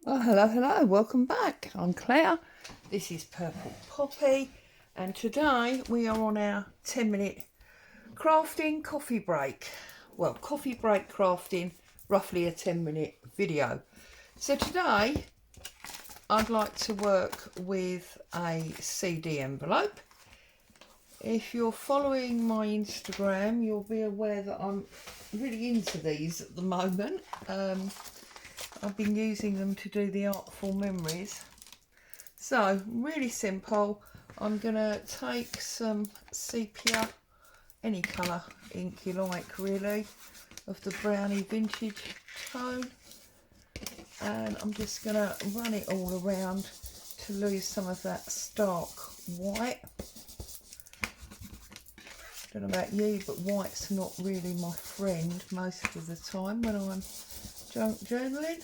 Oh, hello, welcome back. I'm Claire. This is Purple Poppy, and today we are on our 10-minute crafting coffee break. Well, coffee break crafting, roughly a 10-minute video. So today I'd like to work with a CD envelope. If you're following my Instagram, you'll be aware that I'm really into these at the moment. I've been using them to do the Artful Memories. So, really simple. I'm going to take some sepia, any colour ink you like really, of the Brownie Vintage tone. And I'm just going to run it all around to lose some of that stark white. Don't know about you, but white's not really my friend most of the time when I'm junk journaling.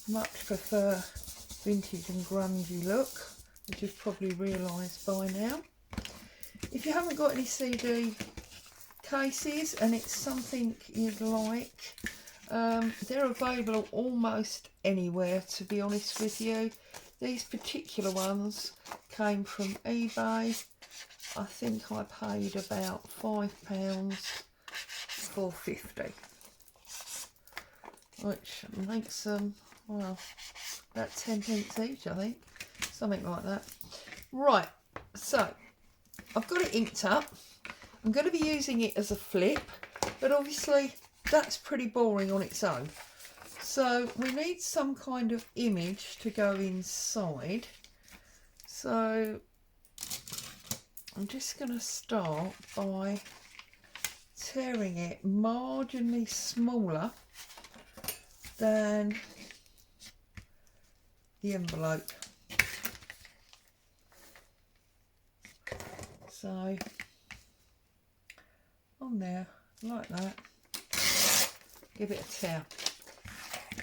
Much prefer vintage and grungy look, as you've probably realised by now. If you haven't got any CD cases and it's something you'd like, they're available almost anywhere, to be honest with you. These particular ones came from eBay. I think I paid about £5 for 50, which makes them, well, about 10p each, I think, something like that. Right, so I've got it inked up. I'm going to be using it as a flip, but obviously that's pretty boring on its own. So we need some kind of image to go inside. So I'm just going to start by tearing it marginally smaller than the envelope. So on there, like that, give it a tear.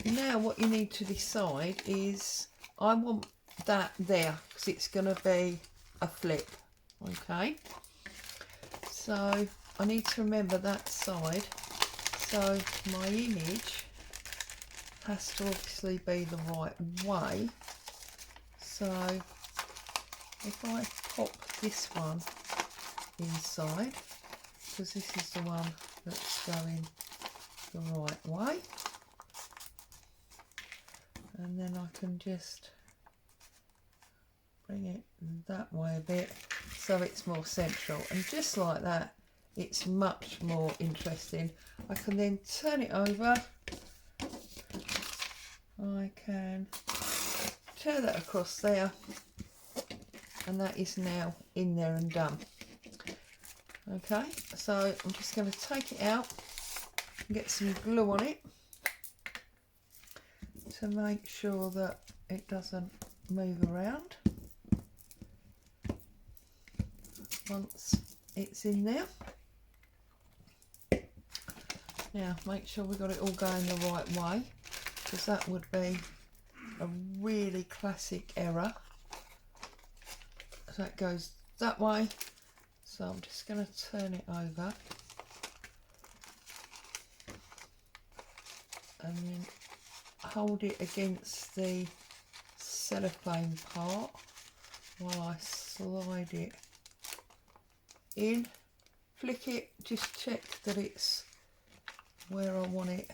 Now what you need to decide is, I want that there because it's going to be a flip, okay? So I need to remember that side, so my image has to obviously be the right way. So if I pop this one inside, because this is the one that's going the right way, and then I can just bring it that way a bit so it's more central, and just like that it's much more interesting. I can then turn it over, I can tear that across there, and that is now in there and done. Okay, so I'm just going to take it out and get some glue on it to make sure that it doesn't move around once it's in there. Now make sure we've got it all going the right way, because that would be a really classic error. So that goes that way, so I'm just going to turn it over and then hold it against the cellophane part while I slide it in, flick it, just check that it's where I want it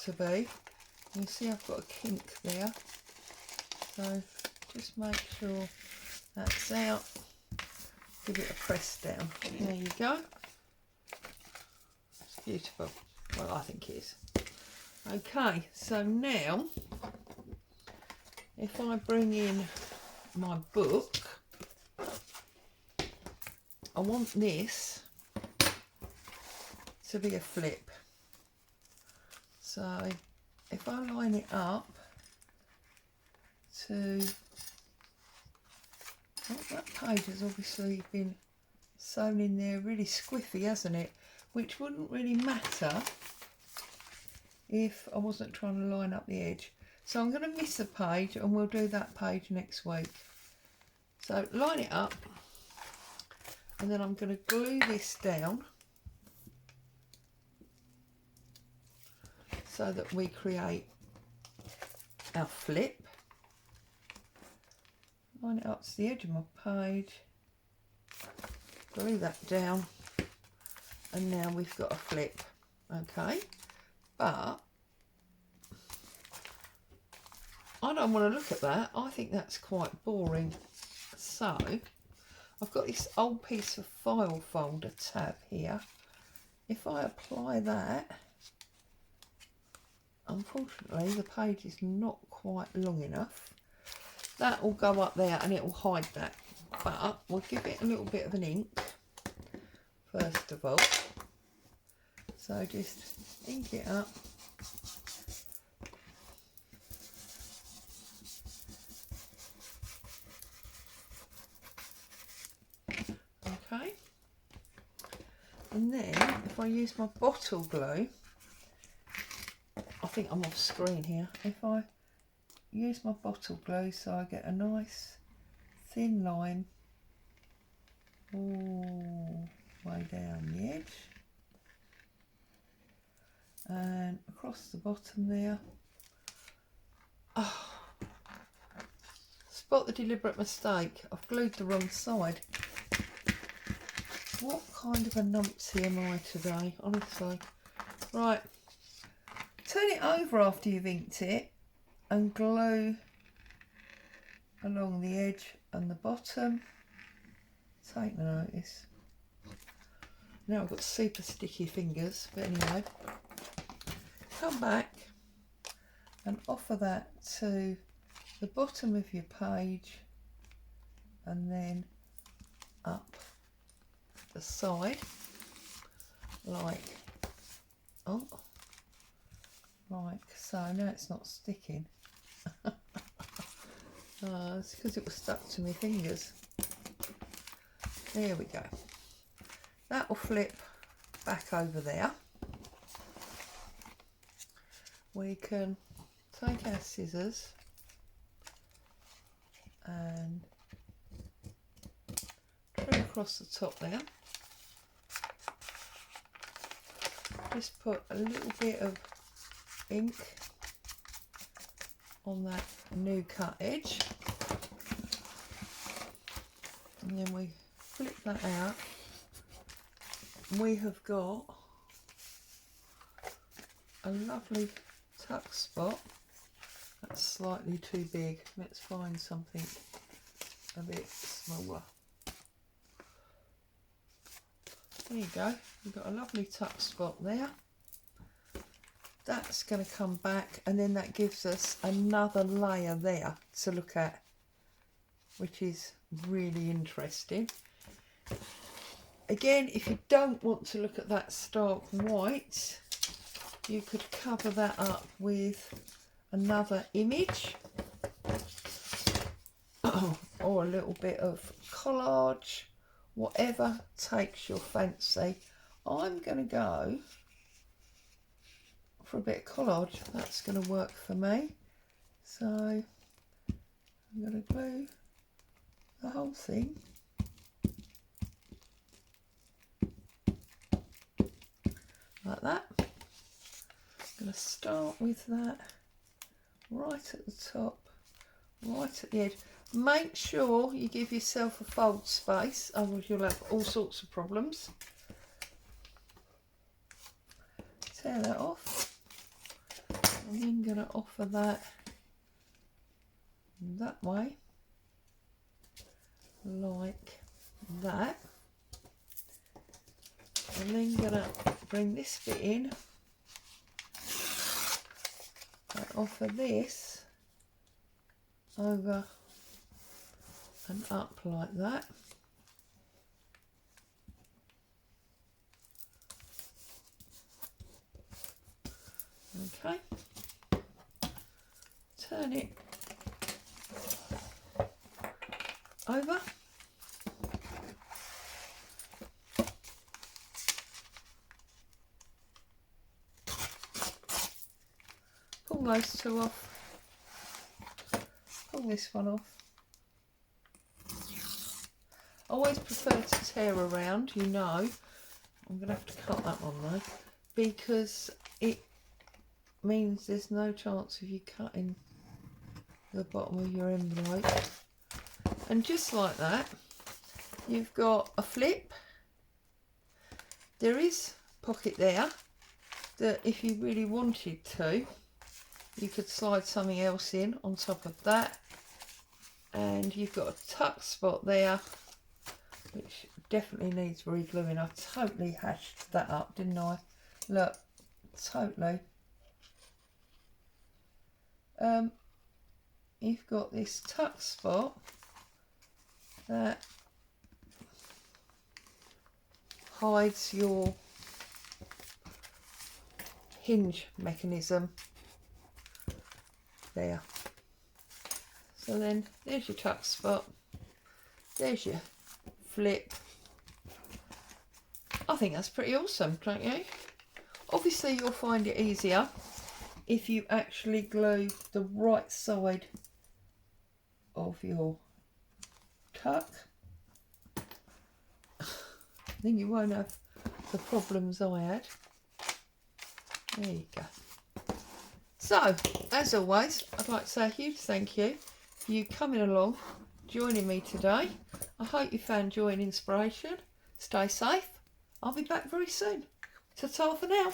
to be. You see I've got a kink there, so just make sure that's out, give it a press down. There you go, it's beautiful. Well, I think it is. Okay, so now if I bring in my book, I want this to be a flip. So if I line it up to, oh, that page has obviously been sewn in there really squiffy, hasn't it? Which wouldn't really matter if I wasn't trying to line up the edge. So I'm going to miss a page and we'll do that page next week. So line it up, and then I'm going to glue this down so that we create our flip. Line it up to the edge of my page, glue that down, and now we've got a flip. Okay, but I don't want to look at that. I think that's quite boring. So I've got this old piece of file folder tab here. If I apply that, unfortunately the page is not quite long enough. That will go up there and it will hide that, but we'll give it a little bit of an ink first of all. So just ink it up. Okay, and then if I use my bottle glue, I think I'm off screen here. If I use my bottle glue so I get a nice thin line all the way down the edge and across the bottom there. Oh, spot the deliberate mistake. I've glued the wrong side. What kind of a numpty am I today, honestly? Right, turn it over after you've inked it and glue along the edge and the bottom. Take notice. Now I've got super sticky fingers, but anyway, come back and offer that to the bottom of your page and then up the side like so. Now it's not sticking. It's because it was stuck to my fingers. There we go. That will flip back over there. We can take our scissors and trim across the top there. Just put a little bit of ink on that new cut edge, and then we flip that out. We have got a lovely tuck spot. That's slightly too big. Let's find something a bit smaller. There you go. We've got a lovely tuck spot there. That's going to come back, and then that gives us another layer there to look at, which is really interesting. Again, if you don't want to look at that stark white, you could cover that up with another image or a little bit of collage, whatever takes your fancy. I'm going to go for a bit of collage. That's going to work for me. So I'm going to glue the whole thing like that. I'm going to start with that right at the top, right at the edge. Make sure you give yourself a fold space, otherwise you'll have all sorts of problems. Tear that off. I'm then going to offer that way, like that. I'm then going to bring this bit in and offer this over and up like that. Okay, turn it over. Pull those two off. Pull this one off. I always prefer to tear around, you know. I'm going to have to cut that one though, because it means there's no chance of you cutting the bottom of your envelope. And just like that, you've got a flip. There is a pocket there that if you really wanted to, you could slide something else in on top of that. And you've got a tuck spot there, which definitely needs re-gluing. I totally hashed that up, didn't I? Look, totally. You've got this tuck spot that hides your hinge mechanism there. So then there's your tuck spot, there's your flip. I think that's pretty awesome, don't you? Obviously you'll find it easier if you actually glue the right side of your tuck. Then you won't have the problems I had. There you go. So, as always, I'd like to say a huge thank you for you coming along, joining me today. I hope you found joy and inspiration. Stay safe. I'll be back very soon. Ta-ta for now.